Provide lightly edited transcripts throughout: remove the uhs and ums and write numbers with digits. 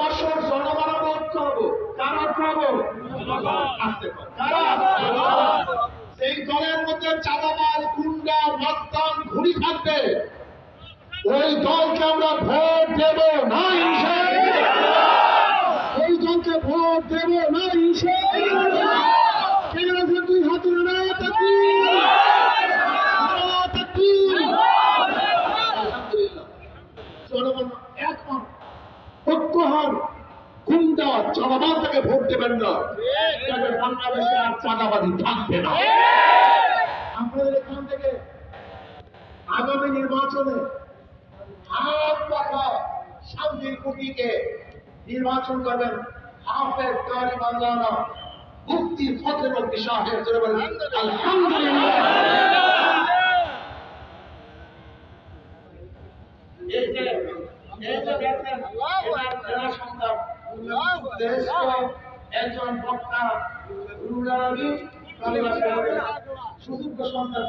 বছর জনগণের ঐক্য হবো। কার ঐক্য হবো? সেই দলের মধ্যে চাঁদাবাজ, গুন্ডা, মস্তান, ঘুরি থাকবে, ওই দলকে আমরা ভোট দেব না ইনশাআল্লাহ। ওই দলকে ভোট দেব না ইনশাআল্লাহ। কে আছে দুই হাত না তাকবীর, নারে তাকবীর। আলহামদুলিল্লাহ, জনগণ একমত, ঐক্য হন। গুন্ডা চাঁদাবাজকে ভোট দেবেন না, বাংলাদেশে আর চাঁদাবাজি থাকবে না। আপনাদের এখান থেকে আগামী নির্বাচনে হাত পাখা শান্তির কুটিকে নির্বাচন করবেন হাফেজ কারি মাওলানা মুফতি ফজলুল হক সাহেব। আলহামদুলিল্লাহ। একজন বক্তা সুযোগ্য সন্তান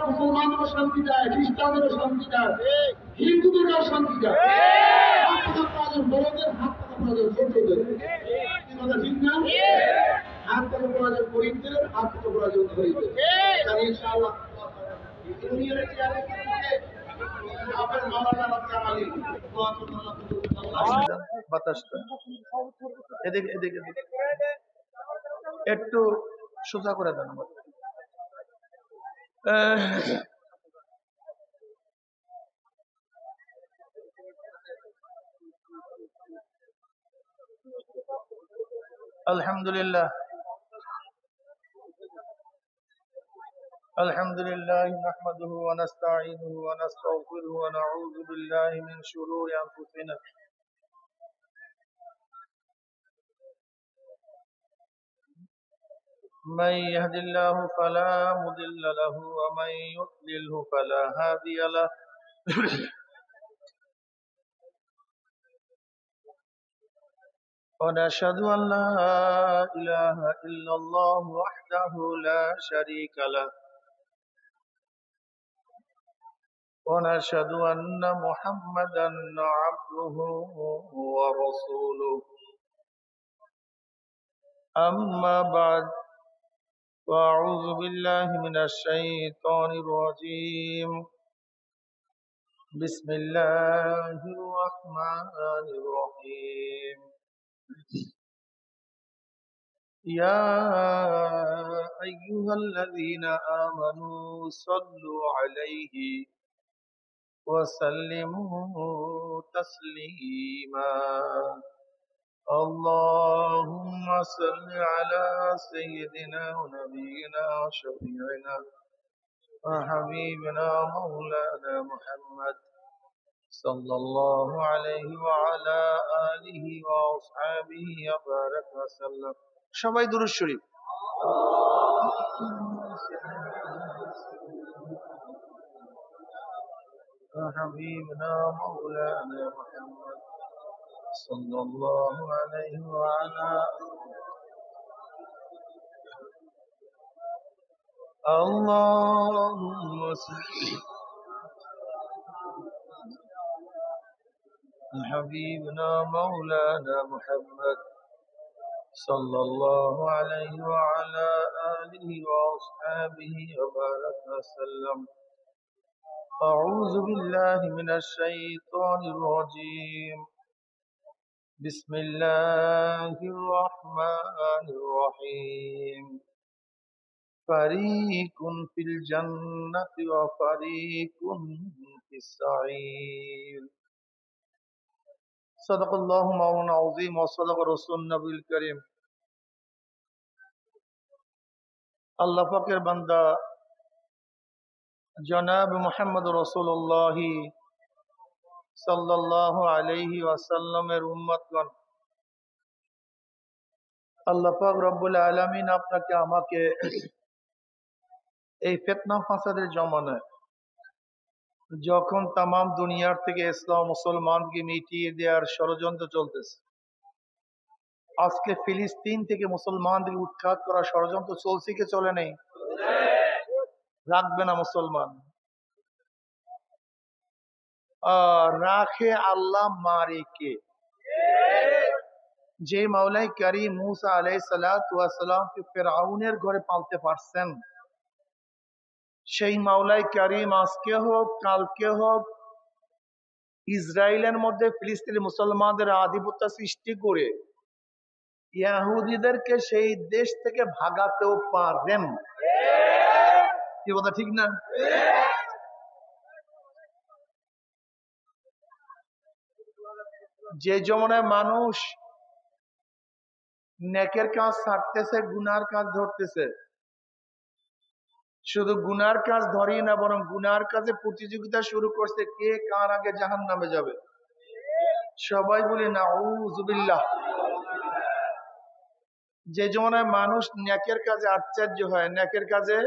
মুসলমানদেরও শান্তি দেয়, খ্রিস্টানদেরও শান্তি দেয়, হিন্দুদেরও শান্তি দেয়। বড়দের হাত পাকা প্রয়োজন, ছোটদের কথা ঠিক না? হাত পাকা প্রয়োজন গরিবদের, হাত পাকা প্রয়োজন ধরিদের। ইনশাআল্লাহ বাতাসটা এদিকে এদিকে একটু সোজা করে দেন আমার। আলহামদুলিল্লাহ الحمد لله نحمده ونستعينه ونستغفره ونعوذ بالله من شرور أنفسنا من يهد الله فلا مضل له ومن يضلله فلا هادي له ونشهد أن لا إله إلا الله وحده لا شريك له ونشهد أن محمدا عبده ورسوله أما بعد فأعوذ بالله من الشيطان الرجيم بسم الله الرحمن الرحيم يا أيها الذين آمنوا صلوا عليه وسلموا تسليما اللهم صل على سيدنا ونبينا وشفيعنا وحبيبنا مولانا محمد صلى الله عليه وعلى آله وأصحابه وبارك وسلم সবাই দুরূদ শরীফ وحبيبنا مولانا محمد صلى الله عليه وعلى اللهم صل حبيبنا مولانا محمد صلى الله عليه وعلى آله وأصحابه وبارك وسلم أعوذ بالله من الشيطان الرجيم بسم الله الرحمن الرحيم فريق في الجنة وفريق في السعير صدق الله مولانا العظيم وصدق رسول النبي الكريم আল্লাহ পাকের বান্দা জনাব মুহাম্মদ রাসূলুল্লাহ সাল্লাল্লাহু আলাইহি ওয়াসাল্লামের উম্মতগণ, আল্লাহ পাক রব্বুল আলামিন আপনাকে আমাকে এই ফিতনা ফাসাদের জমানায় যখন তামাম দুনিয়ার থেকে ইসলাম মুসলমানকে মিটিয়ে দেওয়ার ষড়যন্ত্র চলতেছে, আজকে ফিলিস্তিন থেকে মুসলমানদের উৎখাত করার ষড়যন্ত্র চলছে কি চলে নেই? রাখবে না মুসলমান। রাখে আল্লাহ, মারে কে? যে মাওলাই কারীম মুসা আলাইহিস সালাতু ওয়াস সালামকে ফিরআউনের ঘরে পালতে পারছেন, সেই মাওলাই কারীম আজকে হোক কালকে হোক ইসরায়েলের মধ্যে ফিলিস্তিনি মুসলমানদের আধিপত্য সৃষ্টি করে ইহুদিদেরকে সেই দেশ থেকে ভাগাতেও পারেন। কি কথা ঠিক না? যে জমানায় মানুষ নেকের কাজ ছাড়তেছে, গুনার কাজ ধরতেছে, শুধু গুনার কাজ ধরেই না, বরং গুনার কাজে প্রতিযোগিতা শুরু করছে, কে কার আগে জাহান্নামে যাবে। সবাই বলি নাউযুবিল্লাহ। যে জমানায় মানুষ নেকের কাজে আশ্চর্য হয়, নেকের কাজে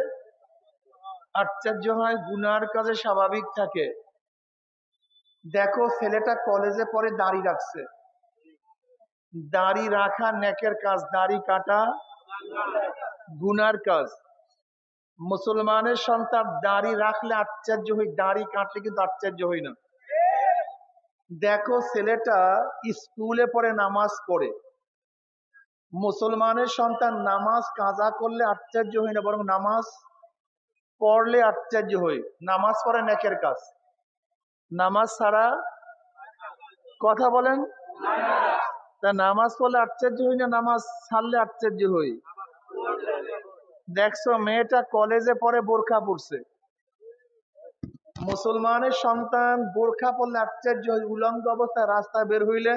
আশ্চর্য হয়, গুনার কাজে স্বাভাবিক থাকে। দেখো ছেলেটা কলেজে পড়ে দাড়ি রাখছে, দাড়ি রাখা নেকের কাজ, দাড়ি কাটা গুনার কাজ। মুসলমানের সন্তান দাড়ি রাখলে আশ্চর্য হই, দাড়ি কাটলে কিন্তু আশ্চর্য হই না। দেখো ছেলেটা স্কুলে পড়ে নামাজ পড়ে, মুসলমানের সন্তান নামাজ কাজা করলে আশ্চর্য হই না, বরং নামাজ পড়লে আশ্চর্য হই। নামাজ পড়ে নেকের কাজ, নামাজ ছাড়া কথা বলেন, তা নামাজ পড়লে আশ্চর্য হই না, নামাজ ছাড়লে আশ্চর্য হই। দেখছো মেয়েটা কলেজে পড়ে বোরখা পড়ছে, মুসলমানের সন্তান বোরখা পড়লে আশ্চর্য হই, উলঙ্গ অবস্থায় রাস্তায় বের হইলে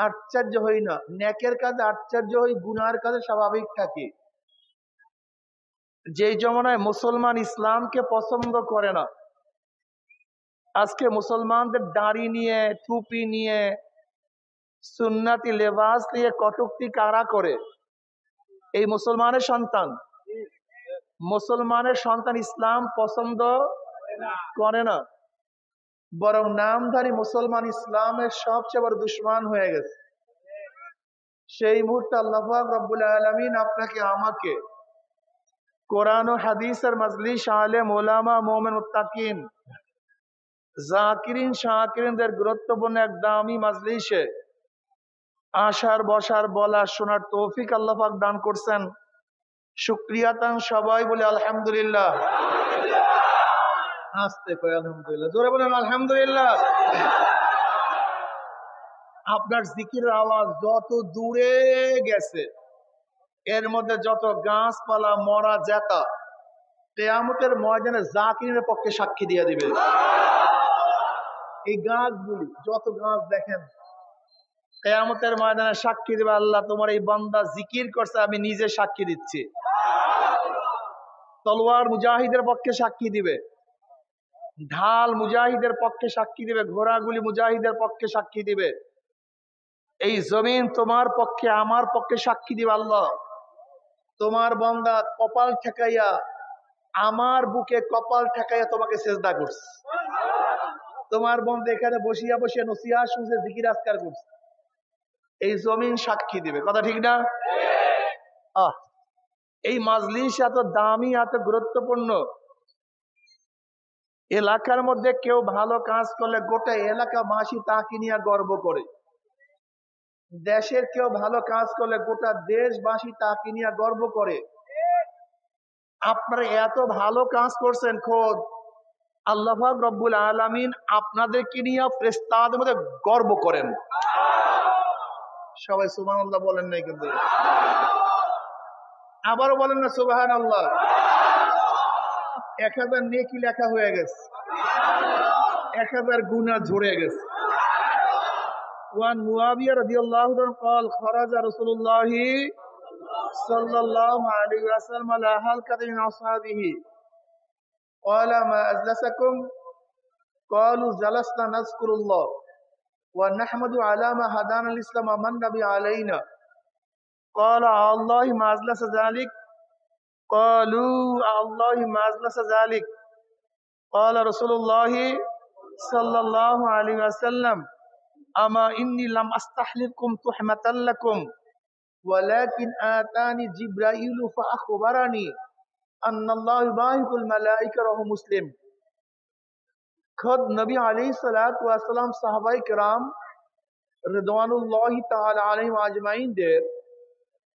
আশ্চর্য হই না। নেকের কাজে আশ্চর্য হই, গুনার কাজে স্বাভাবিক থাকি। যেই জমানায় মুসলমান ইসলামকে পছন্দ করে না, আজকে মুসলমানদের দাড়ি নিয়ে, টুপি নিয়ে, সুন্নাতি লেবাস নিয়ে কটূক্তি কারা করে? এই মুসলমানের সন্তান। মুসলমানের সন্তান ইসলাম পছন্দ করে না, বরং নামধারী মুসলমান ইসলামের সবচেয়ে বড় দুশমন হয়ে গেছে। সেই মুহূর্তে আল্লাহ পাক রব্বুল আলামিন আপনাকে আমাকে কোরআন ও হাদিসের মজলিস, আলেম ওলামা, মুমিন মুত্তাকিন, জাকিরিন শাকিরিনদের গুরুত্বপূর্ণ এক দামি মজলিসে আসার, বসার, বলার, শোনার তৌফিক আল্লাহ পাক দান করছেন। শুকরিয়াতান সবাই বলে আলহামদুলিল্লাহ। আস্তে কয় আলহামদুলিল্লাহ, জোরে বলেন আলহামদুলিল্লাহ। আপনার জিকিরের আওয়াজ যত দূরে গেছে, এর মধ্যে যত গাছপালা মরা জেতা, কিয়ামতের ময়দানে জাকিরের পক্ষে সাক্ষী দিয়ে দিবে। এই গাছগুলি, যত গাছ দেখেন, কিয়ামতের ময়দানে সাক্ষী দিবে, আল্লাহ তোমার এই বান্দা জিকির করছে, আমি নিজে সাক্ষী দিচ্ছি। তলোয়ার মুজাহিদের পক্ষে সাক্ষী দিবে, ঢাল মুজাহিদের পক্ষে সাক্ষী দিবে, ঘোড়াগুলি মুজাহিদের পক্ষে সাক্ষী দিবে। এই জমিন তোমার পক্ষে, আমার পক্ষে সাক্ষী দিবে, আল্লাহ তোমার বান্দা কপাল ঠেকাইয়া, আমার বুকে কপাল ঠেকাইয়া তোমাকে সেজদা করছে। তোমার বান্দা এখানে বসিয়া বসিয়া নসিহত শুনছে, জিকির আজকার করছে। এই জমিন সাক্ষী দিবে, কথা ঠিক না? এই মাজলিস এত দামি, এত গুরুত্বপূর্ণ। এলাকার মধ্যে কেউ ভালো কাজ করলে গোটা এলাকাবাসী তাকে নিয়ে গর্ব করে। দেশের কেউ ভালো কাজ করলে গোটা দেশবাসী তাকে নিয়ে গর্ব করে। আপনারা এত ভালো কাজ করছেন, খোদ আল্লাহ পাক রব্বুল আলামিন আপনাদেরকে নিয়ে ফেরেশতাদের মধ্যে গর্ব করেন। সবাই সুবহানাল্লাহ বলেন নাই কিন্তু? আবারও বলেন না সুবহানাল্লাহ। 1000 নেকি লেখা হয়ে গেছে, 1000 গুনাহ ঝরে গেছে। ওয়ান মুআবিয়া রাদিয়াল্লাহু আনহু قال خرج رسول الله صلى الله عليه وسلم على حلقة من أصحابه قال ما أجلسكم قالوا جلسنا نذكر الله ونحمد على ما هدانا الإسلام ومن نبي علينا قال الله ما أجلس ذلك قالوا الله ما أجلس ذلك قال رسول الله صلى الله عليه وسلم أما إني لم أستحلفكم تحمة لكم ولكن آتاني جبرائيل فأخبرني আন্নাল্লাহু ইউবাহিকুল মালাইকা রাহু মুসলিম। খুদ নবী আলাইহিস সালাতু ওয়াস সালাম সাহাবায়ে কেরাম রিদওয়ানুল্লাহি তাআলা আলাইহিম আজমাইনদের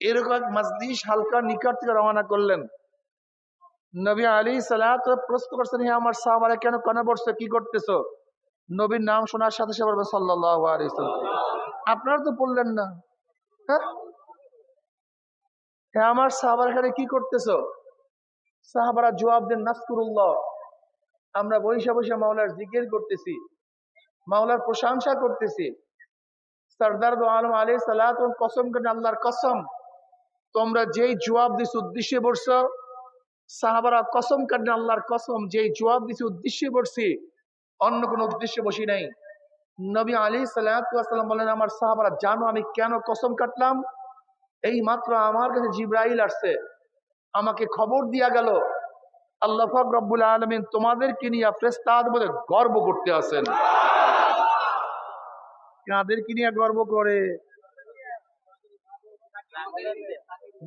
এরকম এক মজলিস হালকা নিকট থেকে রওনা করলেন। নবী আলাইহিস সালাতু প্রশ্ন করছেন, হে আমার সাহাবারা, কেন কানা বসছো, কি করতেছো? নবীর নাম শোনার সাথে সাথে বলবেন সাল্লাল্লাহু আলাইহি ওয়াসাল্লাম। আপনারা তো বললেন না। হ্যাঁ, হে আমার সাহাবারা, এখানে কি করতেছো? সাহাবারা জবাব দেন, নাসকুরুল্লাহ, আমরা বৈশা বৈশা মাওলার জিকির করতেছি, মাওলার প্রশংসা করতেছি। সরদার দো আলম আলাইহিস সালাতু কসম করেন, আল্লাহর কসম, তোমরা যেই জবাব দিছো উদ্দেশ্যে বলছো। সাহাবারা কসম করেন, আল্লাহর কসম, যেই জবাব দিছো উদ্দেশ্যে বলছি, অন্য কোনো উদ্দেশ্যে বসি নাই। নবী আলাইহিস সালাতু ওয়াস সালাম বলেন, আমার সাহাবারা জানো আমি কেন কসম কাটলাম? এই মাত্র আমার কাছে জিবরাইল আসছে, আমাকে খবর দিয়া গেল আল্লাহ পাক রব্বুল আলামিন তোমাদেরকে নিয়ে ফেরেশতাদের মধ্যে গর্ব করতে আছেন। কাদেরকে নিয়ে গর্ব করে?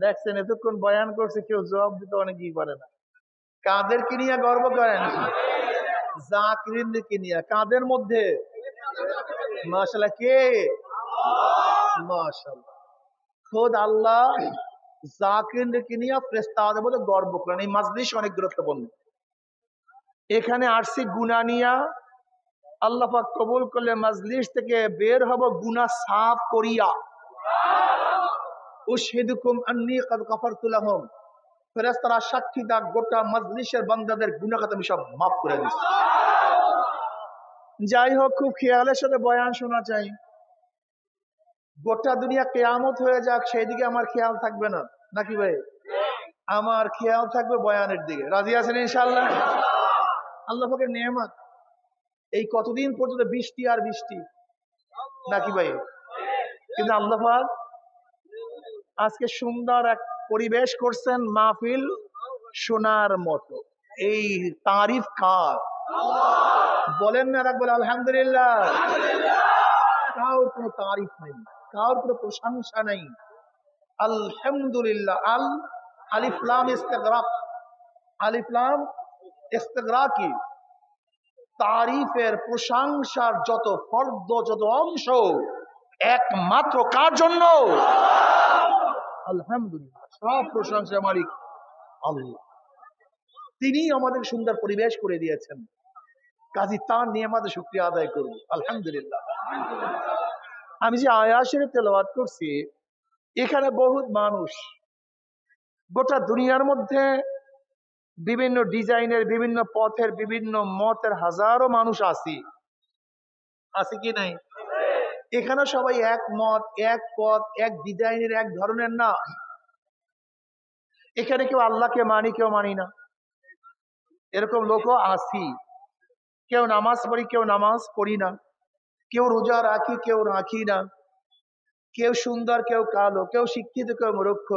দেখছেন এতক্ষণ বয়ান করছে, কেউ জবাব দিতে অনেকেই পারে না। কাদেরকে নিয়ে গর্ব করেন? জাকিরিনদেরকে নিয়ে। কাদের মধ্যে? মাশাআল্লাহ, কে? মাশাআল্লাহ, খোদ আল্লাহ জাকিরিনদেরকে নিয়ে ফেরেশতাদের মধ্যে গর্ব করেন। এই মাজলিস অনেক গুরুত্বপূর্ণ। এখানে আসছি গুনাহ নিয়া, আল্লাহ পাক কবুল করলে মাজলিস থেকে বের হব গুনাহ সাফ করিয়া। উশহিদুকুম আন্নী ক্বাদ গফারতু লাহুম, ফেরেশতারা সাক্ষী দাক গোটা মাজলিসের বান্দাদের গুনাহ আমি সব মাফ করে দিচ্ছি। যাই হোক, খুব খেয়ালের সাথে বয়ান শোনা চাই। গোটা দুনিয়া কিয়ামত হয়ে যাক, সেই দিকে আমার খেয়াল থাকবে না, নাকি ভাই? আমার খেয়াল থাকবে বয়ানের দিকে। রাজি আছেন ইনশাআল্লাহ? আল্লাহ পাকের নেয়ামত, এই কতদিন পর্যন্ত বৃষ্টি আর বৃষ্টি, নাকি ভাই? কিন্তু আল্লাহ পাক আজকে সুন্দর এক পরিবেশ করছেন, মাহফিল শোনার মতো। এই তারিফ কার? বলেন না, রাখবেন আলহামদুলিল্লাহ। কারোর কোনো তারিফ নেই, কারোর কোনো প্রশংসা নেই। আলহামদুলিল্লাহ। আল আলিফ লাম ইস্তিগরাক, আলিফ লাম ইস্তিগরাকি, তারিফের প্রশংসার যত ফর্দ, যত অংশ একমাত্র কার জন্য? আলহামদুলিল্লাহ। সব প্রশংসা মালিক আল্লাহ। তিনি আমাদের সুন্দর পরিবেশ করে দিয়েছেন, কাজী তার নিয়ামতের শুকরিয়া আদায় করব। আলহামদুলিল্লাহ। আমি যে আয়াতের তেলাওয়াত করছি, এখানে বহুত মানুষ, গোটা দুনিয়ার মধ্যে বিভিন্ন ডিজাইনের, বিভিন্ন পথের, বিভিন্ন মতের হাজারো মানুষ আছে কি নাই? এখানে সবাই এক মত, এক পথ, এক ডিজাইনের, এক ধরনের না। এখানে কেউ আল্লাহকে মানি, কেউ মানি না, এরকম লোকও আছি। কেউ নামাজ পড়ি, কেউ নামাজ পড়ি না, কেউ রোজা রাখি, কেউ রাখি না, কেউ সুন্দর, কেউ কালো, কেউ শিক্ষিত, কেউ মূর্খ,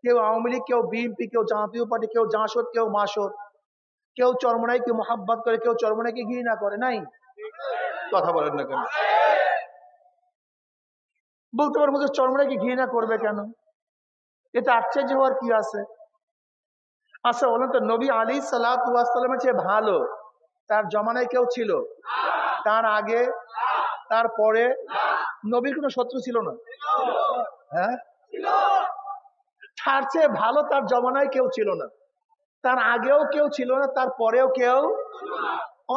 কেউ আওয়ামী লীগ, কেউ বিএনপি, কেউ জাতীয় পার্টি, কেউ জাসদ, কেউ মাসদ, কেউ চরমনাইকে মোহাব্বত করে, কেউ চরমনাইকে ঘৃণা করে। নাই? কথা বলেন না কেন? বলতে পারবো যে চরমনাইকে ঘৃণা করবে কেন? এটা আশ্চর্য হওয়ার কি আছে? আচ্ছা বলেন তো, নবী আলাইহিস সালাতু ওয়াস সালামের চেয়ে ভালো তার জমানায় কেউ ছিল? তার আগে, তার পরে? নবীর কোনো শত্রু ছিল না? হ্যাঁ, তার চেয়ে ভালো তার জমানায় কেউ ছিল না, তার আগেও কেউ ছিল না, তার পরেও কেউ,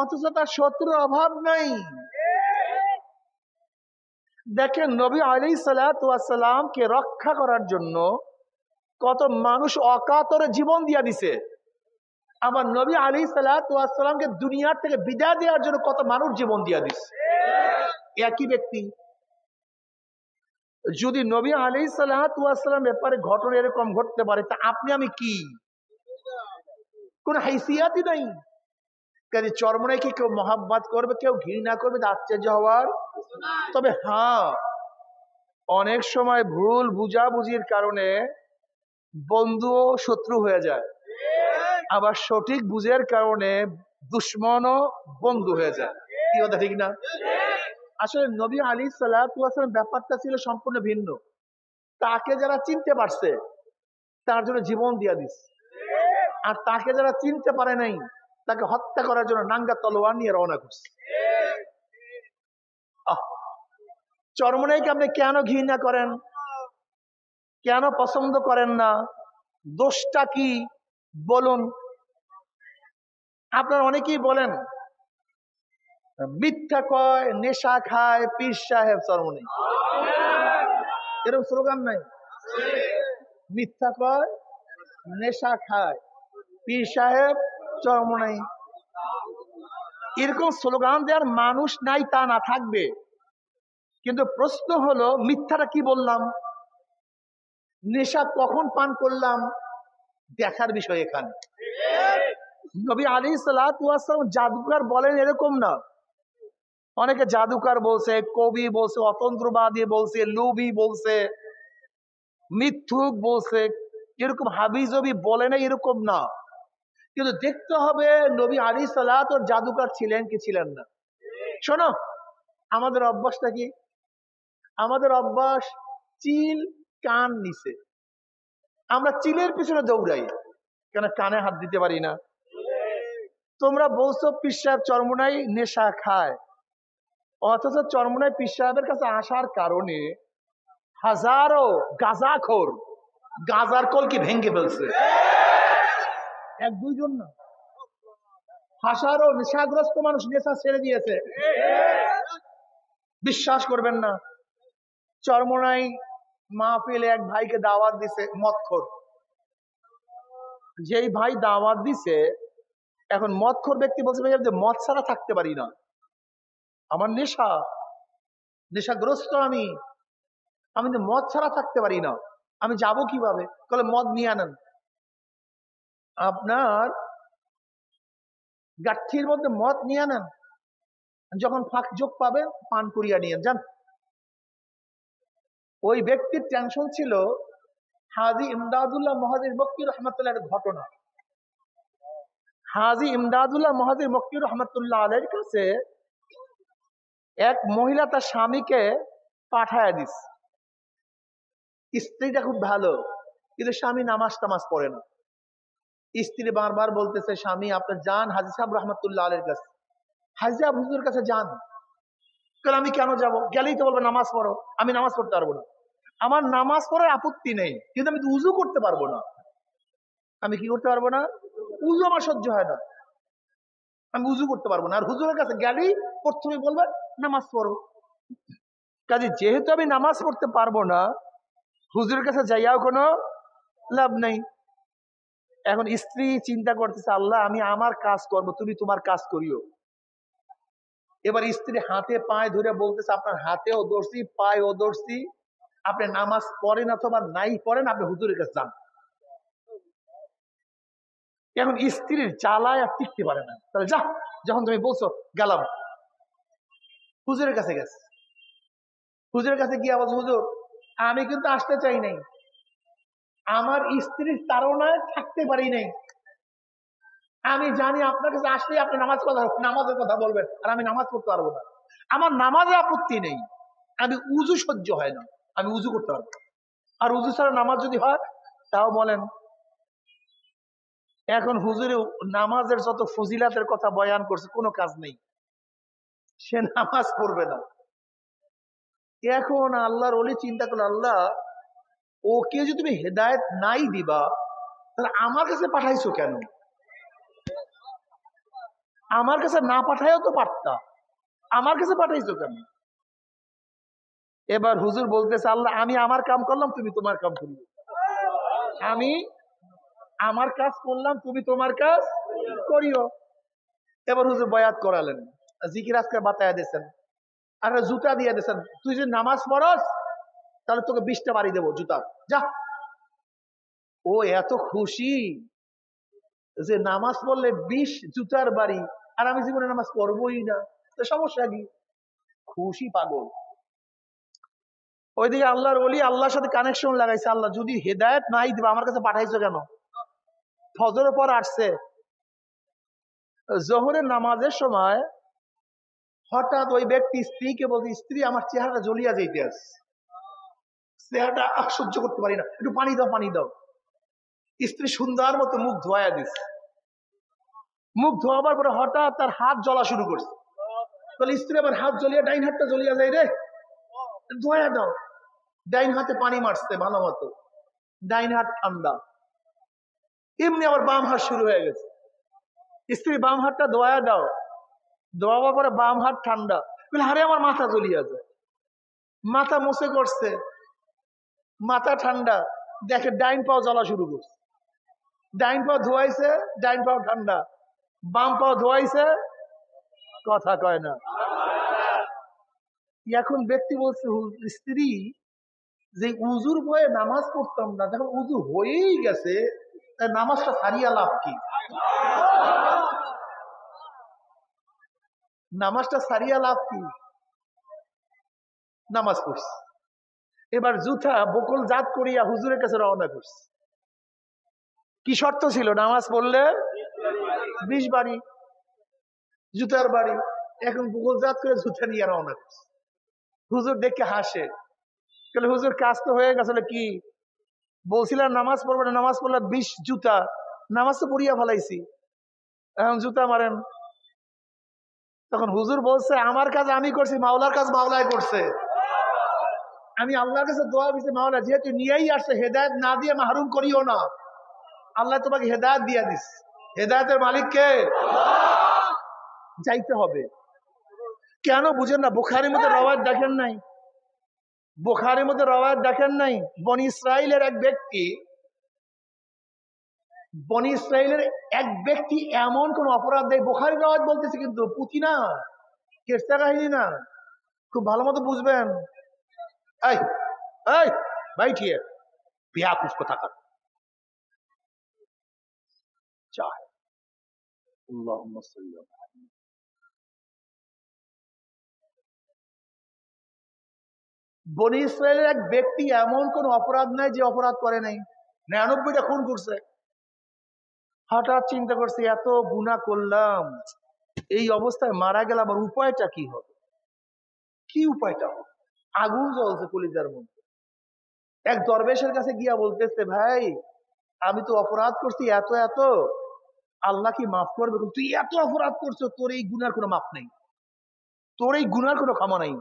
অথচ তার শত্রুর অভাব নাই। দেখেন, নবী আলাইহিস সালাতু ওয়াস সালামকে রক্ষা করার জন্য কত মানুষ অকাতরে জীবন দিয়া দিছে। আমার নবী আলাইহিস সালাতু ওয়াস সালামকে দুনিয়ার থেকে বিদায় দেওয়ার জন্য কত মানুষ জীবন দিয়া দিছে। একই ব্যক্তি। যদি নবী আলাইহিস সালাতু ওয়াস সালাম ব্যাপারে ঘটনা এরকম ঘটতে পারে, তা আপনি আমি কি? কোন হাইসিয়াতই নাই। কাজে চরমনাইকে কেউ মহাব্বত করবে, কেউ ঘৃণা করবে, তা আশ্চর্য হওয়ার। তবে হ্যাঁ, অনেক সময় ভুল বুঝাবুঝির কারণে বন্ধু ও শত্রু হয়ে যায়, আবার সঠিক বুঝের কারণে দুশ্মনও বন্ধু হয়ে যায়। কি কথা ঠিক না? আসলে নবী আলাইহিস সালাতু ওয়াস সালাম ব্যাপারটা ছিল সম্পূর্ণ ভিন্ন। তাকে যারা চিনতে পারছে তার জন্য জীবন দিয়া দিচ্ছে, আর তাকে যারা চিনতে পারে নাই তাকে হত্যা করার জন্য নাঙ্গা তলোয়ার নিয়ে রওনা করছে। চরমনাইকে আপনি কেন ঘৃণা করেন, কেন পছন্দ করেন না, দোষটা কি বলুন? আপনারা অনেকেই বলেন মিথ্যা কয়, নেশা খায় পীর সাহেব চরমনাই, এরকম স্লোগান নাই? মিথ্যা কয়, নেশা খায় পীর সাহেব চরমনাই, এরকম স্লোগান দেওয়ার মানুষ নাই তা না, থাকবে। কিন্তু প্রশ্ন হলো মিথ্যাটা কি বললাম, নেশা কখন পান করলাম, দেখার বিষয় এখানে। নবী আলাইহিস সালাতু ওয়াস সালাম জাদুকর বলেন এরকম না। অনেকে জাদুকর বলছে, কবি বলছে, অতন্ত্রবাদী বলছে, লুবি বলছে, মিথ্যুক বলছে, এরকম হাবিজবি বলে না, এরকম না। কিন্তু দেখতে হবে নবী আলাইহিস সালাত ওর জাদুকর ছিলেন কি ছিলেন না। শোনো, আমাদের অভ্যাসটা কি? আমাদের অভ্যাস চিল কান নিচে, আমরা চিলের পিছনে দৌড়াই, কেন কানে হাত দিতে পারি না। তোমরা বলছো পীর সাহেব চরমনাই নেশা খায়, অথচ চরমনাই পীর সাহেবের কাছে আসার কারণে হাজারো গাঁজাখোর গাঁজার কলকি ভেঙে ফেলছে, এক দুইজন না, হাজারো নেশাগ্রস্ত মানুষ নেশা ছেড়ে দিয়েছে। বিশ্বাস করবেন না, চরমনাই মাহফিলে এক ভাইকে দাওয়াত দিছে মদখোর। যেই ভাই দাওয়াত দিছে, এখন মদখোর ব্যক্তি বলছে ভাই যে মদ ছাড়া থাকতে পারি না, আমার নেশাগ্রস্ত আমি যে মদ ছাড়া থাকতে পারি না, আমি যাব কিভাবে? বলে মদ নিয়ে আনেন, আপনার গাঠির মধ্যে মদ নিয়ে আনেন, যখন ফাঁক যোগ পাবেন পান করিয়া নিয়ে যান। ওই ব্যক্তির টেনশন ছিল হাজী ইমদাদুল্লাহ মহাজির মক্কি রহমতুল্লাহ ঘটনা। হাজী ইমদাদুল্লাহ মহাজির মক্কি রহমতুল্লাহ আলের কাছে এক মহিলা তার স্বামীকে পাঠায় দিস। স্ত্রীটা খুব ভালো, কিন্তু স্বামী নামাজ টামাজ পড়ে না। স্ত্রী বারবার বলতেছে, স্বামী আপনার যান হাজী সাহেব রহমতুল্লাহ আলের কাছে, হাজী সাহেব হুজুরের কাছে যান। আমি কেন যাব? গেলেই তো বলবে নামাজ পড়ো। আমি নামাজ পড়তে পারবো না। আমার নামাজ পড়ার আপত্তি নেই, কিন্তু আমি তো উজু করতে পারবো না। আমি কি করতে পারবো না? উজু আমার সহ্য হয় না, আমি উজু করতে পারবো না। আর হুজুরের কাছে গেলেই প্রথমে বলবে নামাজ পড়ো। কাজে যেহেতু আমি নামাজ পড়তে পারবো না, হুজুরের কাছে যাইয়াও কোনো লাভ নেই। এখন স্ত্রী চিন্তা করতেছে, আল্লাহ আমি আমার কাজ করব, তুমি তোমার কাজ করিও। এবার স্ত্রী হাতে পায়ে ধরে বলতেছে, আপনার হাতেও দর্শি পায়েও দর্শি, আপনি নামাজ পড়েন অথবা নাই পড়েন, আপনি হুজুরের কাছে যান। এখন স্ত্রীর জ্বালায় আর টিকতে পারে না, তাহলে যা, যখন তুমি বলছো গেলাম। হুজুরের কাছে গেছে, হুজুরের কাছে গিয়ে বলছে, হুজুর আমি কিন্তু আসতে চাই নাই, আমার স্ত্রীর তাড়নায় থাকতে পারি নাই, আমি জানি আপনার কাছে আসলেই আপনি নামাজের কথা বলবেন, আর আমি নামাজ পড়তে পারবো না। আমার নামাজে আপত্তি নেই, আমি উজু সহ্য হয় না, আমি উজু করতে পারবো। আর উজু ছাড়া নামাজ যদি হয় তাও বলেন। এখন হুজুরে নামাজের যত ফজিলাতের কথা বয়ান করছে, কোনো কাজ নেই, সে নামাজ পড়বে না। এখন আল্লাহর ওলি চিন্তা করলো, আল্লাহ ওকে যদি তুমি হেদায়েত নাই দিবা, তাহলে আমার কাছে পাঠাইছো কেন? আমার কাছে না পাঠাইও তো পারতা, আমার কাছে পাঠাইছো কেন? এবার হুজুর বলতেছে, আল্লাহ আমি আমার কাম করলাম, তুমি তোমার কাম করিও। আমি আমার কাজ করলাম, তুমি তোমার কাজ করিও। এবার হুজুর বয়াত করালেন, জিকির আজকার বাতায়া দিয়েছেন, আর জুতা দিয়ে দিয়েছেন, তুই যদি নামাজ পড়স তাহলে তোকে 20টা বাড়ি দেবো জুতা, যা। ও এত খুশি যে নামাজ পড়লে 20 জুতার বাড়ি, আর আমি জীবনে নামাজ পড়বই না, তো সমস্যা কি? খুশি পাগল। ওইদিকে আল্লাহর ওলি আল্লাহর সাথে কানেকশন লাগাইছে, আল্লাহ যদি হেদায়েত নাই দিবা আমার কাছে পাঠাইছো কেন? ফজরের পর আসছে, জোহরের নামাজের সময় হঠাৎ ওই ব্যক্তি স্ত্রীকে বলছে, স্ত্রী আমার চেহারাটা জ্বলিয়া যাইতে আছে, চেহারাটা সহ্য করতে পারি না, একটু পানি দাও, পানি দাও। স্ত্রী সুন্দর মতো মুখ ধোয়া দিচ্ছে। মুখ ধোয়াবার পরে হঠাৎ তার হাত জ্বলা শুরু করছে। বলে স্ত্রী আবার হাত জ্বলিয়া, ডাইন হাতটা জ্বলিয়া যায় রে, ধোয়া দাও। ডাইন হাতে পানি মারছে ভালো মতো, ডাইন হাত ঠান্ডা। এমনি আবার বাম হাত শুরু হয়ে গেছে। স্ত্রী বাম হাতটা ধোয়া দাও, ধোয়াবার পরে বাম হাত ঠান্ডা। বলে আরে আমার মাথা জ্বলিয়া যায়। মাথা মুছে করছে, মাথা ঠান্ডা। দেখে ডাইন পাও জ্বলা শুরু করছে। ডাইন পাও ধোয়াইছে, ডাইন পাও ঠান্ডা। বাম পাও ধোয়াইছে, কথা কয় না। এখন ব্যক্তি বলছে স্ত্রী যে উজুর ভয়ে নামাজ পড়তাম না, যখন উজু হয়েই গেছে তাই নামাজটা সারিয়া লাভ কি? নামাজটা সারিয়া লাভ কি? নামাজ পড়ছে। এবার জুথা বকুল জাত করিয়া হুজুরের কাছে রওনা করছে। কি শর্ত ছিল? নামাজ পড়লে 20 বাড়ি, জুতার বাড়ি। এখন বকুল জাত করে জুতা নিয়ে রওনা করছে। হুজুর দেখে হাসে, বলে হুজুর কাজ তো হয়ে গেছে। কি বলছিলাম নামাজ পড়বে না, নামাজ পড়লে 20 জুতা, নামাজ তো পড়িয়া ফেলাইছি, এখন জুতা মারেন। তখন হুজুর বলছে আমার কাজ আমি করছি, মাওলার কাজ মাওলাই করছে। আমি আল্লাহর কাছে দোয়া দিচ্ছি, মাওলা যেহেতু নিয়েই আসছে, হেদায়েত না দিয়ে মাহরুম করিও না। আল্লাহ তোমাকে হেদায়েত দিয়ে দিস। হেদায়েতের মালিক কে? যাইতে হবে। কেন বুঝেন না? বুখারীর মধ্যে রওয়ায়াত দেখেন নাই? বুখারীর মধ্যে রওয়ায়াত দেখেন নাই? বনি ইসরাইলের এক ব্যক্তি এমন কোন অপরাধ নেই। বুখারীর রওয়ায়াত বলতেছে, কিন্তু পুঁথি না, কেসা কাহিনী না। খুব ভালো মতো বুঝবেন। এই এই বাইঠিয়ে বিয়া কুছ কথা কর চায়। আল্লাহুম্মা সাল্লি আলা মুহাম্মাদ। বনি ইসরায়েলের এক ব্যক্তি এমন কোন অপরাধ নাই যে অপরাধ করে নাই, 99টা খুন করছে। হঠাৎ চিন্তা করছে এত গুনাহ করলাম, এই অবস্থায় মারা গেলে আমার উপায়টা কি হবে? কি উপায়টা হবে? আগুন জ্বলছে কলিজার মধ্যে। এক দরবেশের কাছে গিয়া বলতেছে, ভাই আমি তো অপরাধ করছি এত এত, আল্লাহ কি মাফ করবে? তুই এত অপরাধ করছো, তোর এই গুনার কোনো মাফ নেই, তোর এই গুনার কোনো ক্ষমা নাই।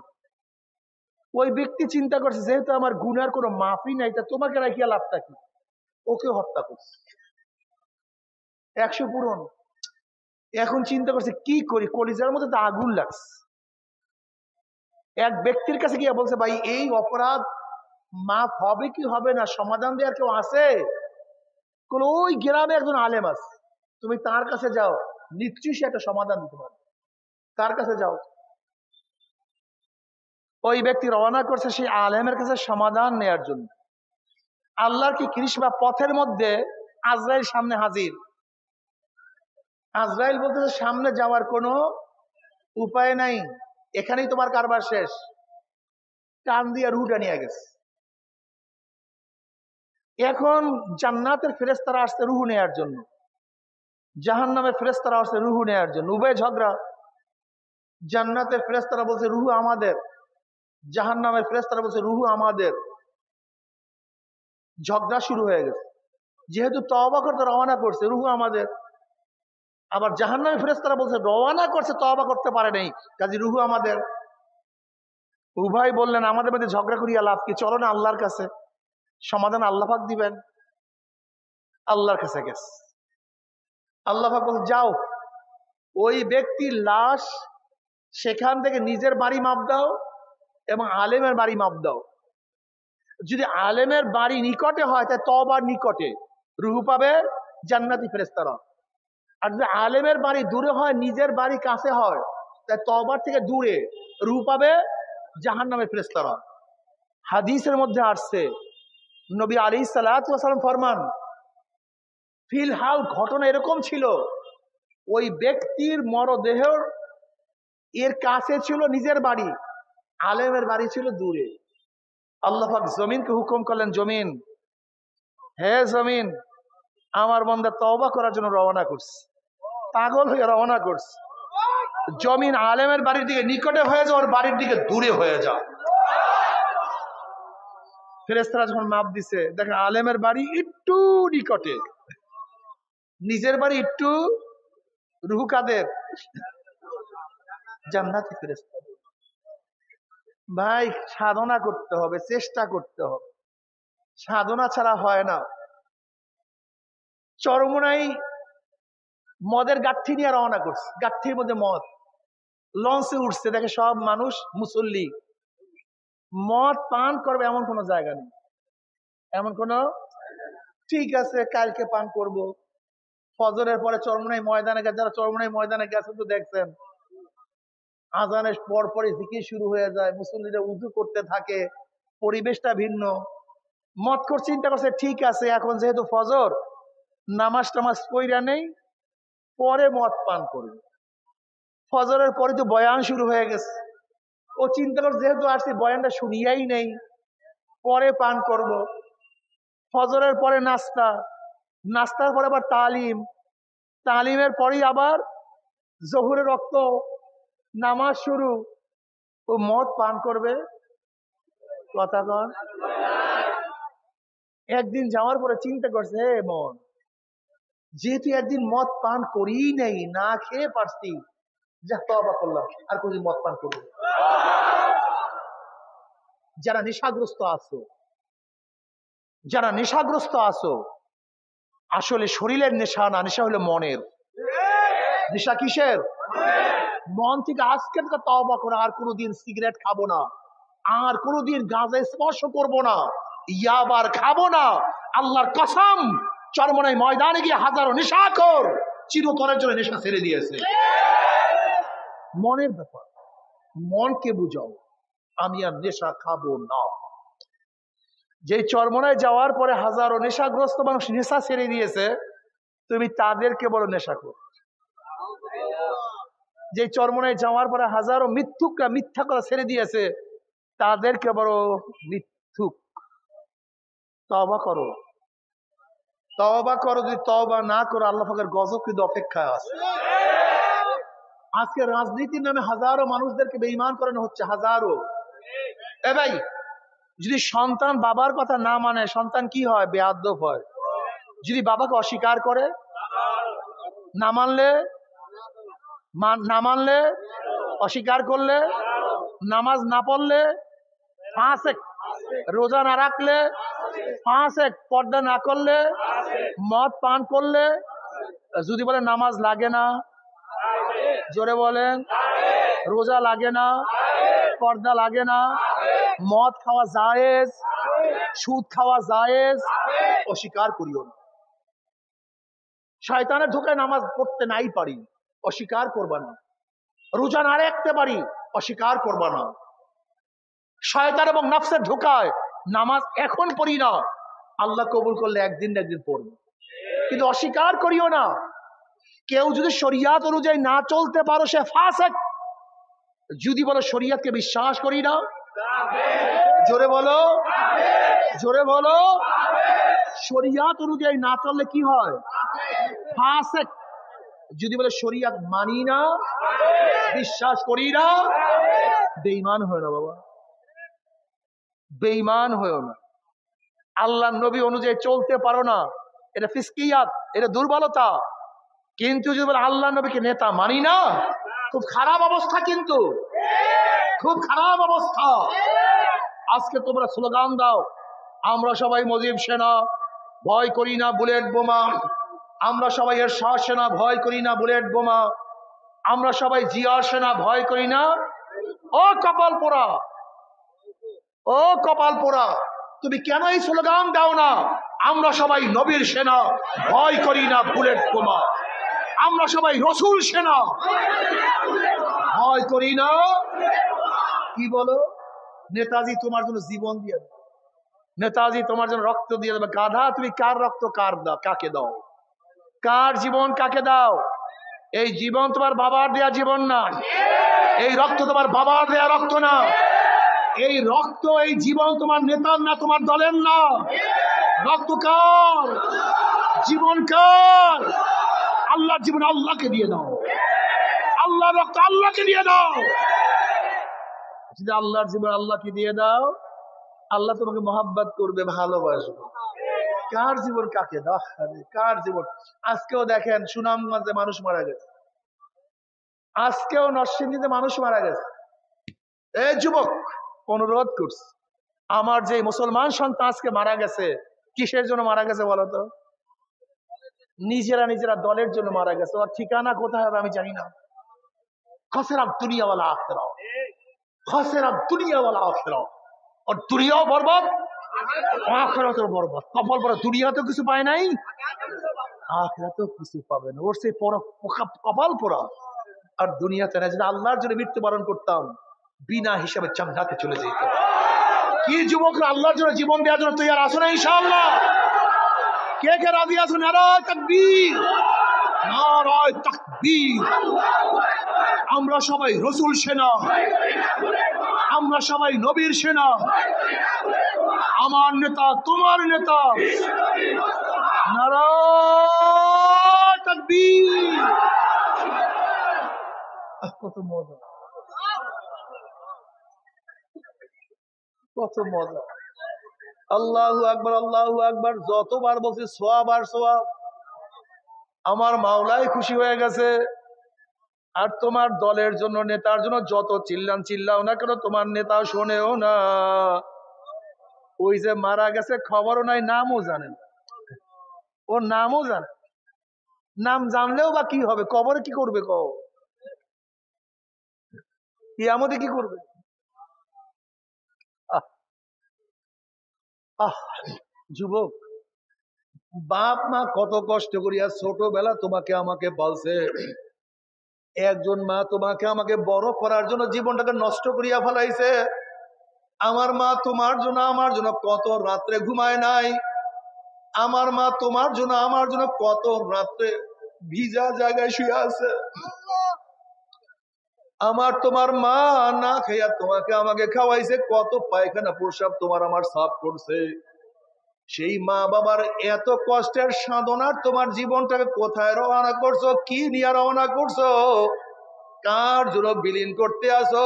ওই ব্যক্তি চিন্তা করছে যেহেতু আমার গুনার কোনো মাফই নাই, তা তোমাকে রাখিয়া লাভটা কি? ওকে হত্যা করছে। 100 পূরণ। এখন চিন্তা করছে কি করি, কলিজার মধ্যে তো আগুন লাগছে। এক ব্যক্তির কাছে গিয়া বলছে, ভাই এই অপরাধ মাফ হবে কি হবে না, সমাধান দেওয়ার কেউ আছে? ওই গ্রামে একজন আলেম আছে, তুমি তার কাছে যাও, নিশ্চয়ই সে একটা সমাধান দিতে পারবে, তার কাছে যাও। ওই ব্যক্তি রওনা করছে সেই আলেমের কাছে সমাধান নেয়ার জন্য। আল্লাহর কি কৃষ্ণা, পথের মধ্যে আজরাইল সামনে হাজির। আজরাইল বলতেছে সামনে যাওয়ার কোনো উপায় নাই, এখানেই তোমার কারবার শেষ। টান দিয়ে রুটা নিয়ে গেছে। এখন জান্নাতের ফেরেশতারা আসছে রুহু নেয়ার জন্য, জাহান্নামের ফেরেশতারা আসছে রুহু নেয়ার জন্য। উভয় ঝগড়া। জান্নাতের ফেরেশতারা বলছে রুহু আমাদের, জাহান্নামের ফেরেশতারা বলছে রুহু আমাদের। ঝগড়া শুরু হয়ে গেছে। যেহেতু তওবা করতে রওনা করছে, রুহু আমাদের। আবার জাহান্নামের ফেরেশতারা বলছে রওনা করছে, তওবা করতে পারে নাই, কাজে রুহু আমাদের। উভয় বললেন আমাদের মধ্যে ঝগড়া করিয়া লাভ কি, চলো না আল্লাহর কাছে, সমাধান আল্লাহ পাক দিবেন। আল্লাহর কাছে গেছে। আল্লাহ পাক বলছে যাও, ওই ব্যক্তির লাশ সেখান থেকে নিজের বাড়ি মাপ দাও এবং আলেমের বাড়ি মাপ দাও। যদি আলেমের বাড়ি নিকটে হয় তাই তওবার নিকটে রুহু পাবে জান্নাতি ফেরেশতারা, আর যদি আলেমের বাড়ি দূরে হয়, নিজের বাড়ি কাছে হয়, তাই তওবার থেকে দূরে রুহু পাবে জাহান্নামের ফেরেশতারা। হাদিসের মধ্যে আসছে নবী আলাইহিস সালাতু ওয়াস সালাম ফরমান, ফিলহাল ঘটনা এরকম ছিল, ওই ব্যক্তির মরদেহের এর কাছে ছিল নিজের বাড়ি, আলেমের বাড়ি ছিল দূরে। আল্লাহ পাক জমিনকে হুকুম করলেন, জমিন, হে জমিন, আমার বান্দা তওবা করার জন্য রওনা করছে, পাগল হয়ে রওনা করছে। জমিন আলেমের বাড়ির দিকে নিকটে হয়ে যাও, ওর বাড়ির দিকে দূরে হয়ে যাও। ফেরেশতারা যখন মাপ দিছে, দেখেন আলেমের বাড়ি একটু নিকটে, নিজের বাড়ি একটু, রুহু কাদের? জান্নাতি ফেরেশতা। ভাই সাধনা করতে হবে, চেষ্টা করতে হবে, সাধনা ছাড়া হয় না। চরমোনাই মদের গাঠি নিয়ে রওনা করছে, গাঠির মধ্যে মদ, লঞ্চে উঠছে, দেখে সব মানুষ মুসল্লি, মদ পান করবে এমন কোনো জায়গা নেই, এমন কোনো, ঠিক আছে কালকে পান করব। ফজরের পরে চরমোনাই ময়দানে গেছে, যারা চরমোনাই ময়দানে গেছে তো দেখছেন, আজানের পর পরে জিকির শুরু হয়ে যায়, মুসল্লিরা উযু করতে থাকে, পরিবেশটা ভিন্ন। মদ করে চিন্তা করছে ঠিক আছে এখন যেহেতু ফজর, নামাজ টামাজ পইরা নেই, পরে মদ পান করবে। ফজরের পরে তো বয়ান শুরু হয়ে গেছে, ও চিন্তা করছে যেহেতু আসছি বয়ানটা শুনিয়াই নেই, পরে পান করব। ফজরের পরে নাস্তা, নাস্তার পরে আবার তালিম, তালিমের পরেই আবার জোহরের রক্ত, নামাজ শুরু, ও মদ পান করবে। কথা কন। একদিন যাওয়ার পরে চিন্তা করছে, হে মন, যেহেতু একদিন মদ পান করি নেই, না খেয়ে পারছি, যা তওবা করলাম, আর কোনদিন মদ পান করবো না। যারা নেশাগ্রস্ত আছো, যারা নেশাগ্রস্ত আছো, আসলে শরীরের নেশা না, নেশা হলো মনের নেশা। কিসের? মন থেকে আজকে থেকে তওবা করো, আর কোনোদিন সিগারেট খাবো না, আর কোনোদিন গাঁজা স্পর্শ করবো না, ইয়াবার খাবো না। আল্লাহর কসম, চরমোনাই ময়দানে গিয়ে হাজারো নেশাখোর চিরতরের জন্য নেশা ছেড়ে দিয়েছে। মনের ব্যাপার, মনকে বুঝাও, আমি আর নেশা খাবো না। যে চরমোনায় যাওয়ার পরে হাজারো নেশাগ্রস্ত মানুষ নেশা ছেড়ে দিয়েছে, তুমি তাদেরকে বলো নেশাখোর। যে চরমোনায় যাওয়ার পরে হাজারো মিথ্যুকরা মিথ্যা কথা ছেড়ে দিয়েছে, তাদেরকে বলো মিথ্যুক। তওবা করো, তওবা করো। যদি তওবা না করো, আল্লাহ পাকের গজব কিন্তু অপেক্ষায় আছে। আজকে রাজনীতির নামে হাজারো মানুষদেরকে বেঈমান করানো হচ্ছে, হাজারো। এ ভাই, যদি সন্তান বাবার কথা না মানে, সন্তান কি হয়? বেয়াদব হয়। যদি বাবাকে অস্বীকার করে, না মানলে, না মানলে, অস্বীকার করলে, নামাজ না পড়লে ফাসেক, রোজা না রাখলে ফাসেক, পর্দা না করলে, মদ পান করলে, যদি বলে নামাজ লাগে না, জোরে বলেন, রোজা লাগে না, পর্দা লাগে না, মদ খাওয়া জায়েজ, সুদ খাওয়া জায়েজ, অস্বীকার করিও না। শয়তানের ধোকায় নামাজ পড়তে নাই পারি, অস্বীকার করবা না। রোজা না রাখতে পারি, অস্বীকার করবা না। শয়তান এবং নফসের ধোকায় নামাজ এখন পড়ি না, আল্লাহ কবুল করলে একদিন না একদিন পড়বে, কিন্তু অস্বীকার করিও না। কেউ যদি শরিয়াত অনুযায়ী না চলতে পারো, সে ফাসেক। যদি বলো শরিয়াতকে বিশ্বাস করি না, জোরে বলো, জোরে বলো, শরিয়াত অনুযায়ী না চললে কি হয়? ফাসেক। যদি বলে শরিয়াত মানি না, বিশ্বাস করি না, বেঈমান হয় না বাবা, বেঈমান হয়েও না। আল্লাহ নবী অনুযায়ী চলতে পারো না, এটা ফিসকিয়াত, এটা দুর্বলতা। কিন্তু যদি বলে আল্লাহ নবীকে নেতা মানি না, খুব খারাপ অবস্থা, কিন্তু খুব খারাপ অবস্থা। আজকে তোমরা স্লোগান দাও, আমরা সবাই মুজিব সেনা, ভয় করি না বুলেট বোমা, আমরা সবাই এরশাদ সেনা, ভয় করি না বুলেট বোমা, আমরা সবাই জিয়ার সেনা, ভয় করি না। ও কপাল পোড়া, ও কপাল পোড়া, তুমি কেন এই স্লোগান দাও না? আমরা সবাই নবীর সেনা, ভয় করি না বুলেট বোমা, আমরা সবাই রসুল সেনা, ভয় করি না। কি বলো? নেতাজি তোমার জন্য জীবন দিয়ে দেবে, নেতাজি তোমার জন্য রক্ত দিয়ে দেবে। গাধা, তুমি কার রক্ত কাকে দাও? কার জীবন কাকে দাও? এই জীবন তোমার বাবার দেয়া জীবন না, এই রক্ত তোমার বাবার দেয়া রক্ত না, এই রক্ত, এই জীবন তোমার নেতার না, তোমার দলের না। রক্ত কার? জীবন কার? আল্লাহর জীবন আল্লাহকে দিয়ে দাও, আল্লাহর রক্ত আল্লাহকে দিয়ে দাও। যদি আল্লাহর জীবন আল্লাহকে দিয়ে দাও, আল্লাহ তোমাকে মহাব্বত করবে, ভালোবাসবে। কার জীবন কাকে দাও, কার জীবন। আজকেও দেখেন সুনামগঞ্জে মানুষ মারা গেছে, আজকেও নরসিংদীতে মানুষ মারা গেছে। এই যুবক, অনুরোধ করছি, আমার যে মুসলমান সন্তান আজকে মারা গেছে, কিসের জন্য মারা গেছে বলো তো? নিজেরা দলের জন্য মারা গেছে। ওর ঠিকানা কোথায় হবে আমি জানি না। খসেরাত দুনিয়া ওয়ালা আখিরা, খসেরাত দুনিয়া ওয়ালা আখিরা। ওর দুনিয়াও বরবাদ, আখিরাতেও বরবাদ। কপাল পরা, দুনিয়াতেও কিছু পায় নাই, আখিরাতেও কিছু পাবে না। ওর সেই কপাল পোড়া। আর দুনিয়াতে না, যদি আল্লাহর জন্য মৃত্যুবরণ করতাম, বিনা হিসাবে জান্নাতে চলে যেত। কি যুবকরা আল্লাহর জন্য জীবন দেওয়ার জন্য তৈরি আছো না? ইনশাআল্লাহ কে কে রাজি আছো? নারায়ে তাকবীর, নারায়ে তাকবীর। আমরা সবাই রসুল সেনা, আমরা সবাই নবীর সেনা। আমার নেতা তোমার নেতা, নারায়ে তাকবীর। কত মজা, কত মজা। আল্লাহু আকবার, আল্লাহু আকবার। যতবার বলছি সওয়াব আর সওয়াব। আমার মাওলাই খুশি হয়ে গেছে। আর তোমার দলের জন্য, নেতার জন্য যত চিল্লাও না কেন, তোমার নেতা শোনেও না। ওই যে মারা গেছে খবরও নাই, নামও জানেন, ওর নামও জানে। নাম জানলেও বা কি হবে? কবরে কি করবে? কিয়ামতে কি করবে? যুবক, বাপ মা কত কষ্ট করিয়া ছোটবেলা তোমাকে আমাকে পালছে। একজন মা তোমাকে আমাকে বড় করার জন্য জীবনটাকে নষ্ট করিয়া ফেলাইছে। আমার মা তোমার জন্য, আমার জন্য কত রাত্রে ঘুমায় নাই। আমার মা তোমার জন্য, আমার জন্য কত রাত্রে ভিজা জায়গায় শুয়ে আছে। আমার তোমার মা না খাইয়া তোমাকে আমাকে খাওয়াইছে। কত পায়খানা প্রসাব তোমার আমার সাফ করছে। সেই মা বাবার এত কষ্টের সাধনার তোমার জীবনটাকে কোথায় রওনা করছো? কি নিয়ে রওনা করছো? কার জন্য বিলীন করতে আসো?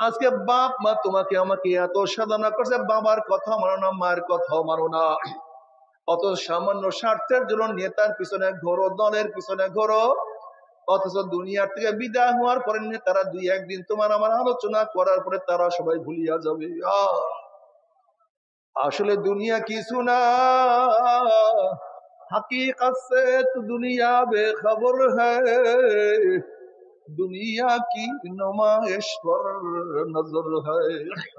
আজকে বাপ মা তোমাকে আমাকে এত সাধনা করছে, বাবার কথা মানো না, মায়ের কথাও মানো না। অত সামান্য স্বার্থের জন্য নেতার পিছনে ঘোরো, দলের পিছনে ঘোরো। অথচ দুনিয়ার থেকে বিদায় হওয়ার পরে নেতারা দুই একদিন তোমার আমার আলোচনা করার পরে তারা সবাই ভুলিয়া যাবে। আসলে দুনিয়া কিছু না, हकीकत से तो दुनिया बेखबर है, दुनिया की नुमाइश पर नजर है,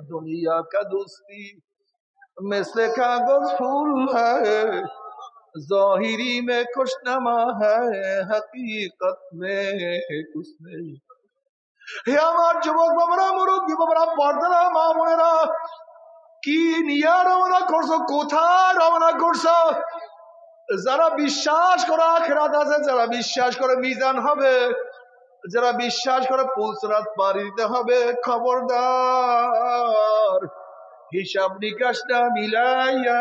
दुनिया का दोस्ती में से कागज फूल है, जाहिरी में खुशनमा है, हकीकत में कुछ नहीं। হে আমার যুবক বাবারা, মুরব্বী বাবারা, পর্দারা মা বোনেরা, কি নিয়ে রওনা করছো? কোথায় রওনা করছো? যারা বিশ্বাস করে আখিরাত আছে, যারা বিশ্বাস করে মিজান হবে, যারা বিশ্বাস করে পুলসরাত পার দিতে হবে, খবরদার হিসাব নিকাশ না মিলাইয়া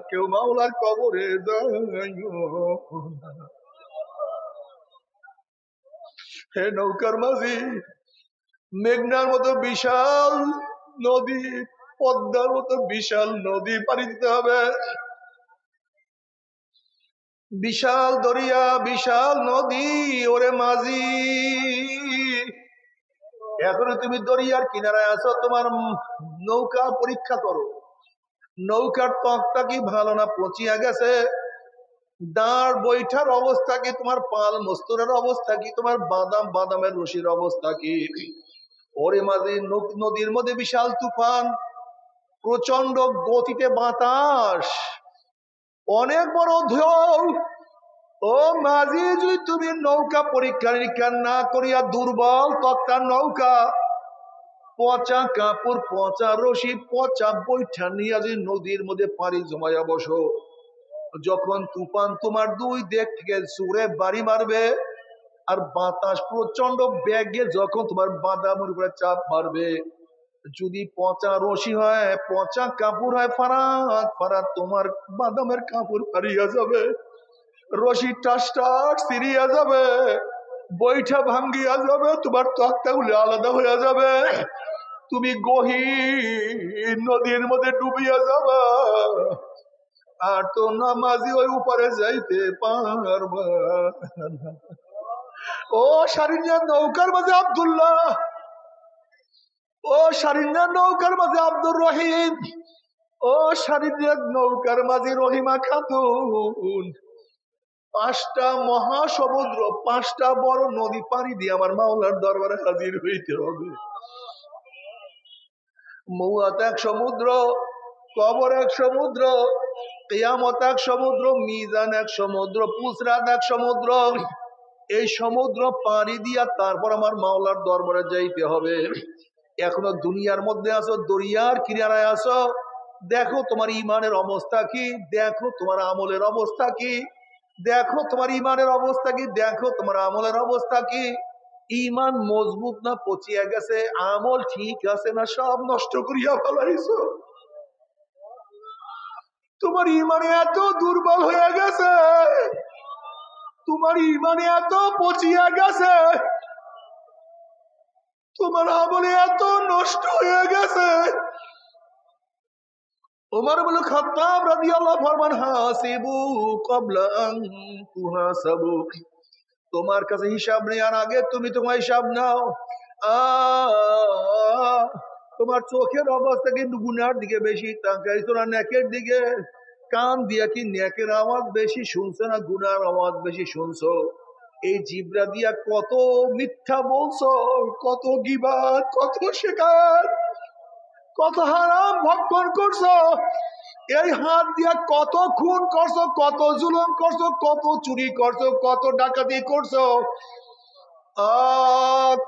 কেউ মাওলার কবরে যাইও না। হে নৌকার মাঝি, মেঘনার মতো বিশাল নদী, পদ্মার মতো বিশাল নদী পাড়ি দিতে হবে। বিশাল দরিয়া, বিশাল নদী। ওরে মাঝি, এখনো তুমি দরিয়ার কিনারায় আছো, তোমার নৌকা পরীক্ষা করো। নৌকার তকটা কি ভালো না পচিয়া গেছে? দাঁড় বৈঠার অবস্থা কি? তোমার পাল মস্তরের অবস্থা কি? তোমার বাদামের রশির অবস্থা কি? ওরে মাঝি, নদীর মধ্যে বিশাল তুফান, প্রচন্ড গতিতে বাতাস, অনেক বড় ঢেউ। ও মাঝি, যদি তুমি নৌকা পরীক্ষা নিরীক্ষা না করিয়া দুর্বল তক্তার নৌকা, পচা কাপড়, পচা রশি, পচা বৈঠা নিয়ে যদি নদীর মধ্যে পানি জমাইয়া বসো, যখন তুফান তোমার দুই দিক থেকে জোরে বাড়ি মারবে আর বাতাস প্রচন্ড বেগে যখন তোমার বাদামের উপরে চাপ মারবে, যদি পচা রশি হয়, পচা কাপড় হয়, ফারাত তোমার বাদামের কাপড় হারিয়ে যাবে, রশি টাস ছিড়িয়া যাবে, বৈঠা ভাঙ্গিয়া যাবে, তোমার তক্তাগুলি আলাদা হয়ে যাবে। তুমি গহীন নদীর মধ্যে ডুবিয়া যাবা, আর তো নামাজি ওই উপরে যাইতে পারবা না। ও সারিনিয়া নৌকার মাঝে আব্দুল্লাহ, ও সারিনিয়া নৌকার মাঝে আব্দুর রহিম, ও সারিনিয়া নৌকার মাঝে রহিমা খাতুন, 5টা মহাসমুদ্র, 5টা বড় নদী পাড়ি দিয়ে আমার মাওলার দরবারে হাজির হইতে হবে। মৌয়াত এক সমুদ্র, কবর এক সমুদ্র, কিয়ামত এক সমুদ্র, মিজান এক সমুদ্র, পুসরাত এক সমুদ্র। এই সমুদ্র পাড়ি দিয়া তারপর আমার মাওলার দরবারে যাইতে হবে। এখনো দুনিয়ার মধ্যে আছো, দরিয়ার কিনারায় আছো, দেখো তোমার ইমানের অবস্থা কি, দেখো তোমার আমলের অবস্থা কি, দেখো তোমার ইমানের অবস্থা কি, দেখো তোমার আমলের অবস্থা কি। ইমান মজবুত না পচিয়া গেছে, আমল ঠিক আছে না সব নষ্ট করিয়া ফেলাইছো। তোমার ইমানে এত দুর্বল হয়ে গেছে, তোমার ইমানে এত পচিয়া গেছে, তোমার আমলে এত নষ্ট হয়ে গেছে। ওমর ইবনে খাত্তাব রাদিয়াল্লাহু ফরমান, হাসিবু ক্বাবলা আন তুহাসাবু। তোমার কাছে হিসাব নেওয়ার আগে তুমি তোমার হিসাব নাও। তোমার চোখের অবস্থা কিন্তু গুনার দিকে বেশি তাকাইছো না নেকের দিকে? কান দিয়া কি নেকের আওয়াজ বেশি শুনছো না গুনার আওয়াজ বেশি শুনছো? এই জিবরা দিয়া কত মিথ্যা বলছো, কত গীবাত, কত শিকার, কত হারাম ভক্ষণ করছো। এই হাত দিয়া কত খুন করছো, কত জুলুম করছো, কত চুরি করছো, কত ডাকাতি করছো,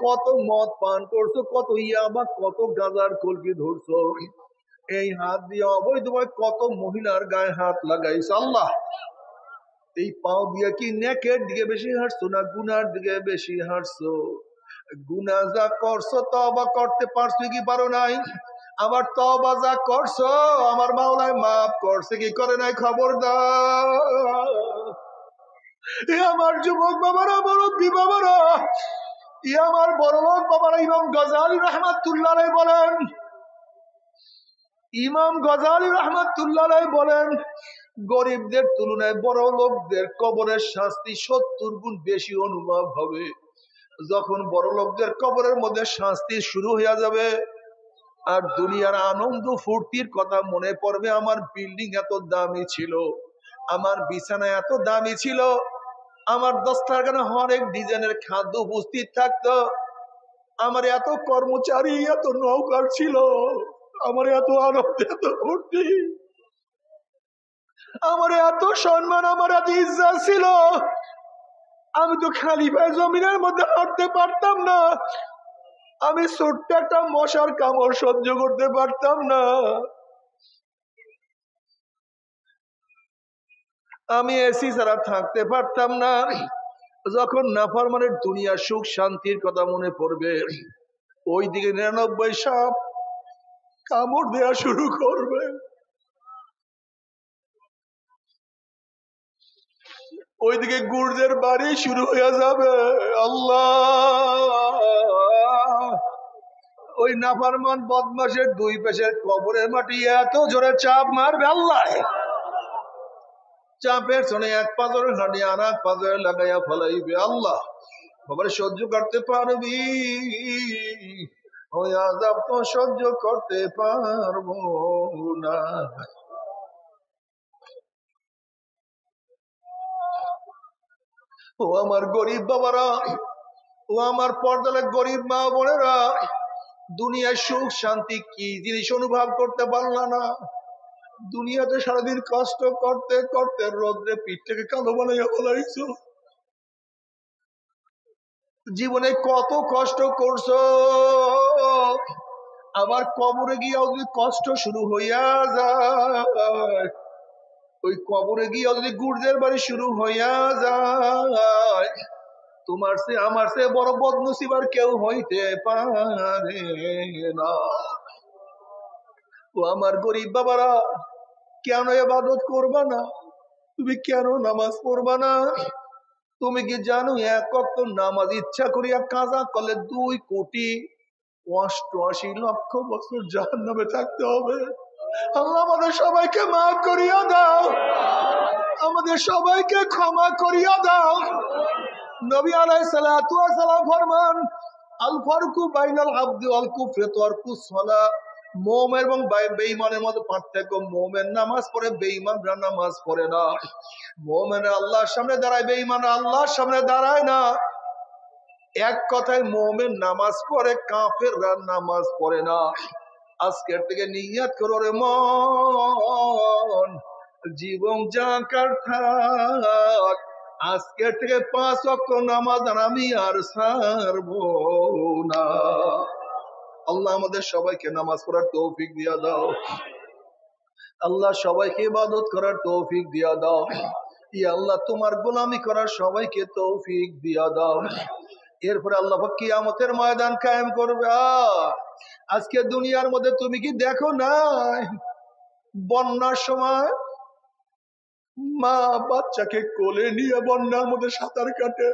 কত মদ পান করছো, কত ইয়াবা, কত গাজার কলকি ধরছো। এই হাত দিয়ে অবৈধভাবে কত মহিলার গায়ে হাত লাগাইছো। আল্লাহ, এই পাও দিয়ে কি নেকের দিকে বেশি হাঁটছো না গুনার দিকে বেশি হাঁটছো? গুনাহ যা করছো তওবা করতে পারছো কি পারো নাই? আবার তওবা যা করছো আমার মাওলায় মাফ করছে কি করে নাই? খবরদার আমার যুবক বাবারা, মুরব্বী বাবারা, আমার বড়লোক বাবারা, ইমাম গজালি রাহমাতুল্লাহ আলাইহি বলেন, ইমাম গজালি রাহমাতুল্লাহ আলাইহি বলেন, গরিবদের তুলনায় বড় লোকদের কবরের শাস্তি 70 গুণ বেশি অনুভব হবে। যখন বড় লোকদের কবরের মধ্যে শাস্তি শুরু হয়ে যাবে আর দুনিয়ার আনন্দ ফুর্তির কথা মনে পড়বে, আমার বিল্ডিং এত দামি ছিল, আমার বিছানা এত দামি ছিল, আমার দস্তারখানে অনেক ডিজাইনের খাদ্য উপস্থিত থাকতো, আমার এত কর্মচারী, এত নৌকার ছিল, আমার এত আনন্দ, এত ফুর্তি, আমার এত সম্মান, আমার এত ইজ্জত ছিল, আমি তো খালি পায়ে জমিনের মধ্যে হাঁটতে পারতাম না, আমি ছোট্ট একটা মশার কামড় সহ্য করতে পারতাম না, আমি এসি ছাড়া থাকতে পারতাম না। যখন নাফরমানের দুনিয়ার সুখ শান্তির কথা মনে পড়বে, ওইদিকে 99 সাপ কামড় দেওয়া শুরু করবে, ওইদিকে গুর্জের বাড়ি শুরু হয়ে যাবে। আল্লাহ, ওই নাফরমান বদমাশের 2 পাশের কবরের মাটি এত জোরে চাপ মারবে, আল্লাহ চাপের শোনে এক পাথরের হাঁটি আর এক পাথরে লাগাইয়া ফেলাইবে। আল্লাহ, বাবার সহ্য করতে পারবি? ওই আযাব তো সহ্য করতে পারবো না। ও আমার গরিব বাবারা, ও আমার পর্দালে গরিব মা বোনেরা, দুনিয়ার সুখ শান্তি কি জিনিস অনুভব করতে পারলা না? দুনিয়াতে সারাদিন কষ্ট করতে করতে রোদ্রে পিঠটাকে কালো বানাইয়া ফেলাইছো। জীবনে কত কষ্ট করছো, আবার কবরে গিয়ে যদি কষ্ট শুরু হইয়া যায়, ওই কবরে গিয়ে যদি গুর্জের বাড়ি শুরু হইয়া যায়, তোমার সে আমার সে বড় বদনসিব আর কেউ হইতে পারে না। ও আমার গরিব বাবারা, কেন ইবাদত করবা না? তুমি কেন নামাজ পড়বা না? তুমি কি জানো 1 ওয়াক্ত নামাজ ইচ্ছা করিয়া কাজা করলে 2 কোটি 88 লক্ষ বছর জাহান্নামে থাকতে হবে। আল্লাহ আমাদের সবাইকে মাফ করিয়া দাও, আমাদের সবাইকে ক্ষমা করিয়া দাও। নবী আলাইহিস সালাতু ওয়াস সালাম ফরমান, আল ফারকু বাইনাল আবদি ওয়াল কুফরি তারকুস সালাহ। মুমিন এবং বেঈমানের মধ্যে পার্থক্য, মুমিন নামাজ পড়ে, বেঈমানরা নামাজ পড়ে না। মুমিনরা আল্লাহর সামনে দাঁড়ায়, বেঈমানরা আল্লাহর সামনে দাঁড়ায় না। এক কথায় মুমিন নামাজ পড়ে, কাফেররা নামাজ পড়ে না। আজকের থেকে নিয়ত করো রে মন, জীবন যাকার থাক, আজকের থেকে 5 ওয়াক্ত নামাজ আমি আর ছাড়বো না। আল্লাহ আমাদের সবাইকে নামাজ পড়ার তৌফিক দিয়া দাও। আল্লাহ সবাইকে ইবাদত করার তৌফিক দিয়া দাও। ইয়া আল্লাহ তোমার গোলামি করার সবাইকে তৌফিক দিয়া দাও। এরপরে আল্লাহ কিয়ামতের ময়দান কায়েম করবে। আজকে দুনিয়ার মধ্যে তুমি কি দেখো না, বন্যার সময় মা বাচ্চাকে কোলে নিয়ে বন্যার মধ্যে সাঁতার কাটে,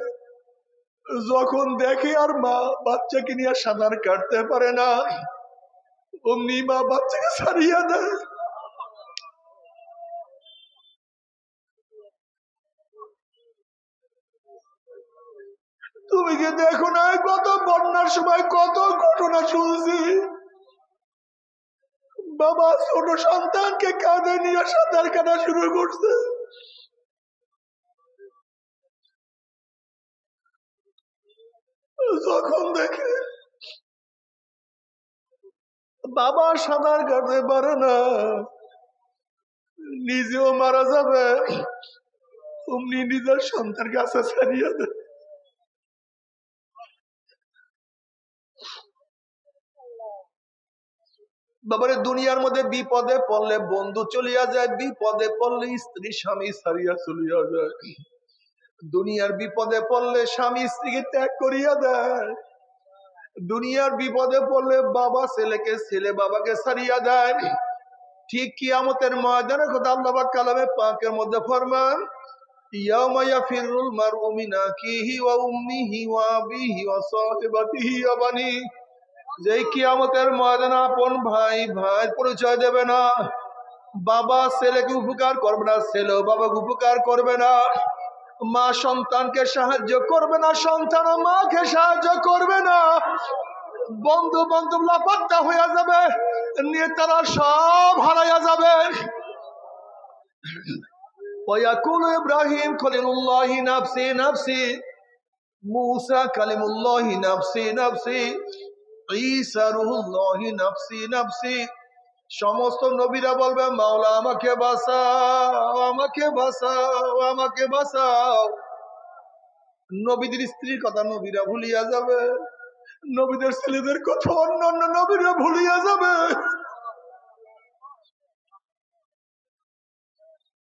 যখন দেখে আর মা বাচ্চাকে নিয়ে সাঁতার কাটতে পারে না, অমনি মা বাচ্চাকে ছাড়িয়ে দেয়। তুমি কি দেখো না, কত বন্যার সময় কত ঘটনা শুনছি, বাবা ছোট সন্তানকে কাঁধে নিয়ে সাঁতার কাটা শুরু করছে। যখন দেখে বাবা সাঁতার কাটতে পারে না, নিজেও মারা যাবে, অমনি নিজের সন্তান কাছে ছাড়িয়ে দেয়। বাবারে দুনিয়ার মধ্যে বিপদে পড়লে বন্ধু চলিয়া যায়, বিপদে পড়লে স্ত্রী স্বামী ছাড়িয়া চলিয়া যায়। দুনিয়ার বিপদে পড়লে স্বামী স্ত্রীকে ত্যাগ করিয়া দেয়, দুনিয়ার বিপদে পড়লে বাবা ছেলেকে, ছেলে বাবাকে ছাড়িয়া দেয়। ঠিক কিয়ামতের ময়দানের কথা আল্লাহ পাক কালামে পাকের মধ্যে ফরমান, ইয়াউমা ইয়াফিরুল মারউ মিন আখিহি ওয়া উম্মিহি ওয়া আবিহি ওয়া সাহিবাতিহি ওয়া বানি। যেই কিয়ামতের ময়দানে আপন ভাই ভাই পরিচয় দেবে না, বাবা ছেলেকে উপকার করবে না, ছেলেও বাবাকে উপকার করবে না, মা সন্তানকে সাহায্য করবে না, সন্তান মাকে সাহায্য করবে না, বন্ধু বান্ধব লাপাত্তা হইয়া যাবে, নেতারা সব হারাইয়া যাবে। ওয়াকুলু ইব্রাহিম খলিলুল্লাহি নাফসি নাফসি, মূসা কালিমুল্লাহি নাফসি নাফসি, ঈসা রূহুল্লাহি নাফসি নাফসি। সমস্ত নবীরা বলবে, মাওলা আমাকে বাঁচাও, আমাকে বাঁচাও, আমাকে বাঁচাও। নবীদের স্ত্রীর কথা নবীরা ভুলিয়া যাবে, নবীদের ছেলেদের কথা অন্যান্য নবীরা ভুলিয়া যাবে,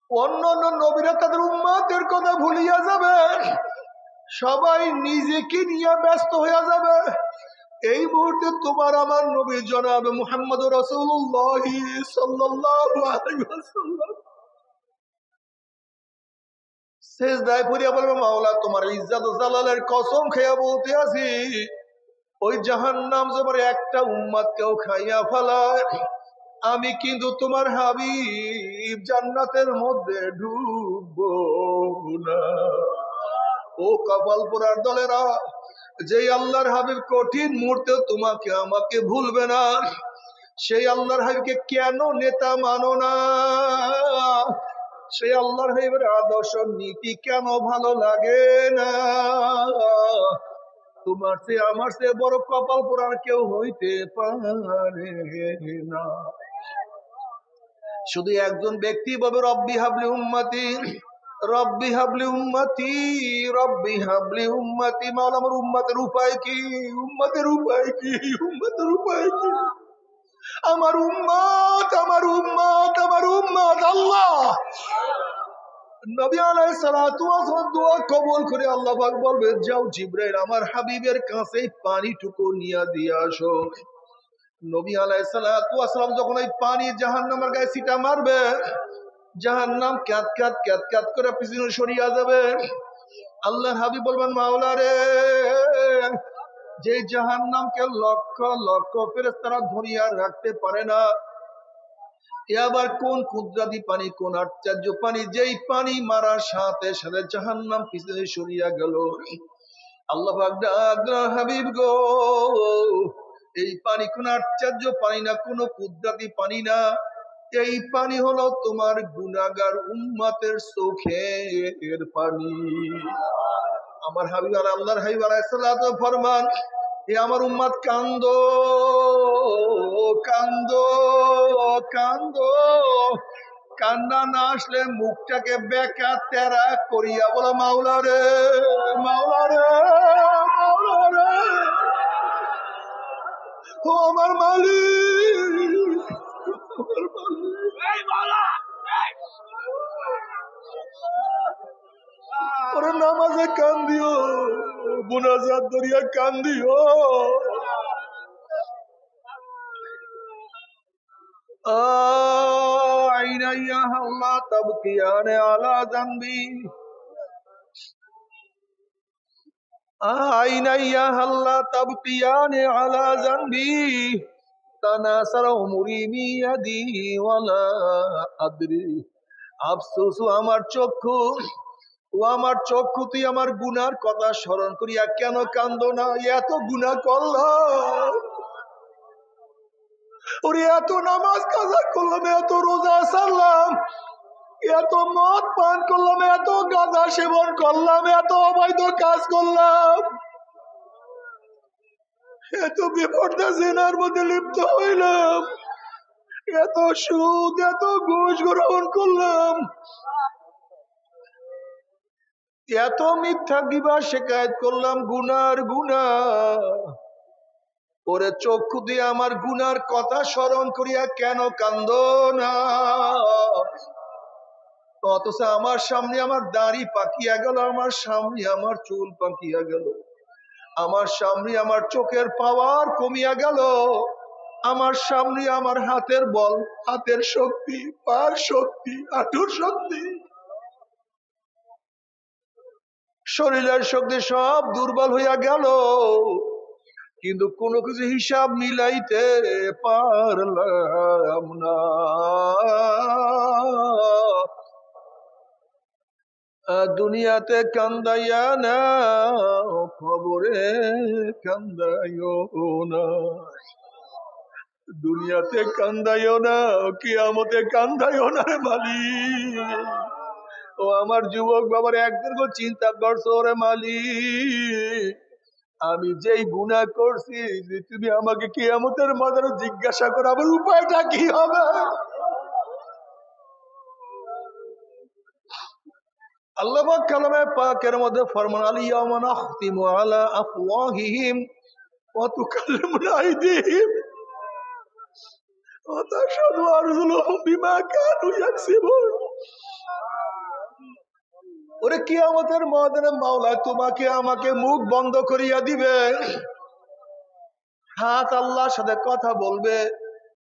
অন্যান্য নবীরা তাদের উম্মতের কথা ভুলিয়া যাবে, সবাই নিজেকে নিয়ে ব্যস্ত হইয়া যাবে। এই মুহূর্তে তোমার আমার নবী জনাব মুহাম্মদ রাসূলুল্লাহ সাল্লাল্লাহু আলাইহি ওয়াসাল্লাম সিজদায় পড়িয়া বলবে, মাওলা তোমার ইজ্জত ও জালালের কসম খেয়ে বলতে আছি, ওই জাহান্নাম যেমন একটা উম্মতকেও খাইয়া ফেলায়, আমি কিন্তু তোমার হাবিব জান্নাতের মধ্যে ঢুকবো না। ও কপাল পোড়ার দলেরা, যেই আল্লাহর হাবিব কঠিন মুহূর্তে তোমাকে আমাকে ভুলবে না, সেই আল্লাহর হাবিবকে কেন নেতা মানো না? সেই আল্লাহর হাবিবের আদর্শ নীতি কেন ভালো লাগে না? তোমার চেয়ে আমার চেয়ে বড় কপাল পোড়ার কেউ হইতে পারে না। শুধু একজন ব্যক্তি বলবে, রব্বি হাবলি উম্মতি, রব্বি হাবলি উম্মতি, রব্বি হাবলি উম্মতি। মাওলা আমার উম্মতের উপায় কি? উম্মতের উপায় কি? উম্মতের উপায় কি? আমার উম্মত, আমার উম্মত, আমার উম্মত। আল্লাহ নবী আলাইহিস সালাতু ওয়াস সালাম দোয়া কবুল করে আল্লাহ পাক বলবে, যাও জিবরাইল আমার হাবিবের কাছে পানিটুকু নিয়ে দিয়ে আসো। নবী আলাইহিস সালাতু ওয়াস সালাম যখন এই পানি জাহান্নামের গায়ে ছিটা মারবে, জাহান্নাম ক্যাত ক্যাত ক্যাত ক্যাত করে পিছনে সরিয়া যাবে। আল্লাহর হাবিব বলবেন, মাওলা রে যে জাহান্নামকে লক্ষ লক্ষ ফেরেশতারা ধরিয়া রাখতে পারে না, এ আবার কোন কুদরতি পানি, কোন আশ্চর্য পানি, যেই পানি মারার সাথে সাথে জাহান্নাম পিছনে সরিয়া গেল। আল্লাহ পাক ডাকলেন, হাবিব গো, এই পানি কোন আশ্চর্য পানি না, কোন কুদরতি পানি না, এই পানি হলো তোমার গুনাহগার উম্মতের চোখের পানি। আমার হাবিব আর আল্লাহর হাবিব আলাইহিস সালাতু ফরমান, এ আমার উম্মত কান্দো কান্দো কান্দো, কান্না না আসলে মুখটাকে বেকা তেরা করিয়া বলো, মাওলা রে মাওলা রে মাওলা রে, ও আমার মালিক আমার মালিক। ওরে নামাজে কান্দিও, মুনাজাত দরিয়া কান্দিও। আইনা ইয়া আল্লাহ তাবকিয়ানে আলা যানবি, আইনা ইয়া আল্লাহ তাবকিয়ানে আলা যানবি, তানাসারা উমরি মিয়াদি ওয়ালা আদরি। আফসোস আমার চক্ষু, ও আমার চক্ষু, তুই আমার গুনার কথা স্মরণ করিয়া কেন কান্দো না? এত গুনাহ করলাম, ওরে এত নামাজ কাজা করলাম, এত রোজা সারলাম, এত মদ পান করলাম, এত গাঁজা সেবন করলাম, এত অবৈধ কাজ করলাম, এত বিপর্দা জেনার মধ্যে লিপ্ত হইলাম, এত সুদ এত ঘুষ গ্রহণ করলাম, এত মিথ্যা গিবা শিকায়ত করলাম, গুনার গুনা। ওরে চক্ষু দিয়ে আমার গুনার কথা স্মরণ করিয়া কেন কান্দো না? অথচ আমার সামনে আমার দাড়ি পাকিয়া গেল, আমার সামনে আমার চুল পাকিয়া গেল, আমার সামনে আমার চোখের পাওয়ার কমিয়া গেল, আমার সামনে আমার হাতের বল, হাতের শক্তি, পার শক্তি, হাঁটুর শক্তি, শরীরের শক্তি সব দুর্বল হইয়া গেল, কিন্তু কোনো কিছু হিসাব মিলাইতে পারলাম না। দুনিয়াতে কান্দাইয়া না, খবরে কান্দাইও না, দুনিয়াতে কান্দাইও না, কিয়ামতে কান্দাইও না রে মালিক। ও আমার যুবক বাবার একদিন চিন্তা করছো রে মালিক, আমি যেই গুনাহ করছি, যে তুমি আমাকে কিয়ামতের ময়দানে জিজ্ঞাসা করো, আমার উপায়টা কি হবে? আল্লাহ পাক কালামে পাকের মধ্যে ফরমান, আল-ইয়াওমা নাখতিমু আলা আফওয়াহিহিম ওয়া তুকাল্লিমুনা আইদিহিম ওয়া তাশহাদু আরজুলুহুম বিমা কানু ইয়াকসিবুন। ওরে কিয়ামতের ময়দানে মাওলা তোমাকে আমাকে মুখ বন্ধ করিয়া দিবে, হাত আল্লাহর সাথে কথা বলবে,